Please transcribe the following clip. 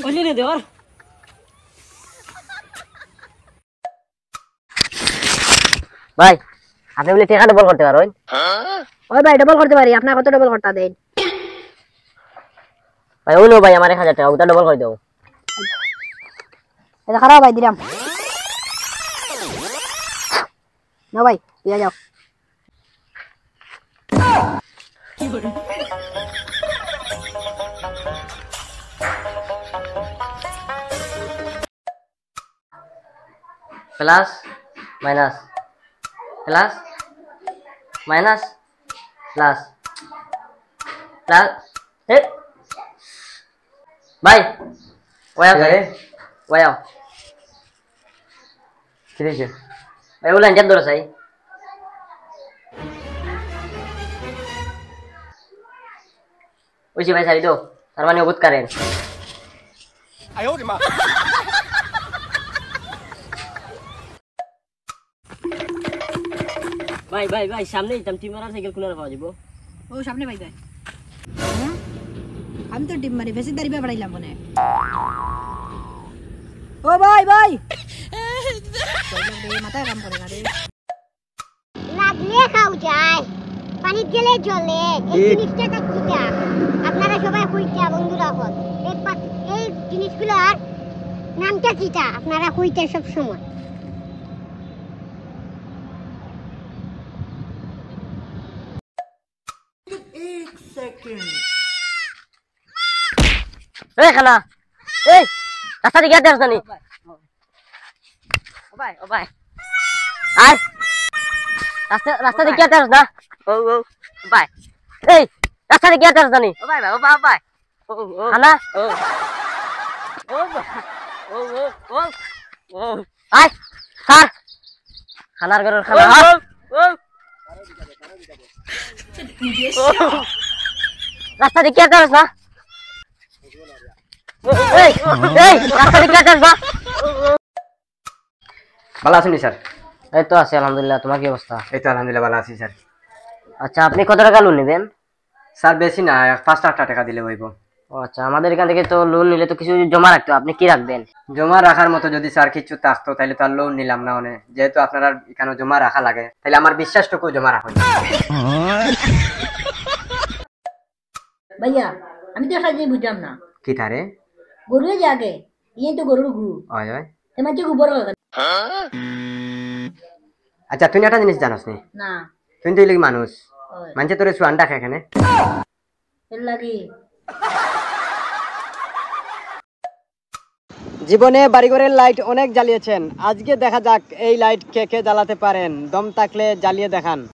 ওলি নে দেওয়ার ভাই আপনি বলে টাকা ডবল করতে পারেন ওই ভাই ডবল করতে পারি আপনার কত ডবল করতে দেন ভাই ওই নো ভাই আমার 1000 টাকা ওটা ডবল করে দাও এটা খারাপ ভাই দিলাম না ভাই দিয়ে যাও কি করে plus minus plus minus plus plus এ ভাই ওয়া ওয়া কি রে ভাই ওলা ইঞ্জার ধরে চাই ওইছি ভাই সারি দো তার মানে অবুত করেন আয় ওরে মা ভাই ভাই ভাই সামনেই তাম টিম মারা সাইকেল কুলার পাওয়া যাবো ও সামনে ভাই ভাই আমি তো টিম মারি বেশি দাঁড়িয়ে বাড়াইলাম মনে ও ভাই ভাই মাথায় কাম করে না রে লাগলে খাও যায় পানি গেলে জলে এই জিনিসটা কিটা আপনারা সবাই কইতা বন্ধুরা হল এই জিনিসগুলোর নামটা কিটা আপনারা কইতা সব সময় এই খালা এই রাস্তা দিকে যাস জানি ও ভাই আয় রাস্তা দিকে যাস না ও ভাই এই রাস্তা দিকে যাস জানি ও ভাই খালা আয় স্যার খালার ঘরের খালা রাস্তা দিকে যাস না ভালো আছেন স্যার এই তো আছি আলহামদুলিল্লাহ তোমার কি অবস্থা এই তো আলহামদুলিল্লাহ ভালো আছি স্যার আচ্ছা আপনি কত টাকা লোন নেবেন স্যার বেশি না 5 লাখ টাকা দিলে হইব ও আচ্ছা আমাদের এখান থেকে তো লোন নিলে তো কিছু জমা রাখতে হবে আপনি কি রাখবেন জমা রাখার মতো যদি স্যার কিছু থাকতো তাহলে তো আর লোন নিলাম না অনেক যেহেতু আপনারা এখানে জমা রাখা লাগে তাহলে আমার বিশ্বাসটুকু জমা রাখুন ভাইয়া আমি তো একটা জিনিস বুঝলাম না কি তারে গরু জাগে ইয়ে তো গরুর গু হয় হয় তোমার কি গোবর আচ্ছা তুই একটা জিনিস জানোস নি না তুই তো ইলিগ মানুষ মানছে তোরে সুয়ান্ডা খায় এখানে এর লাগি জীবনে বাড়িঘরের লাইট অনেক জ্বালিয়েছেন আজকে দেখা যাক এই লাইট কে কে জ্বালাতে পারেন দম থাকলে জ্বালিয়ে দেখান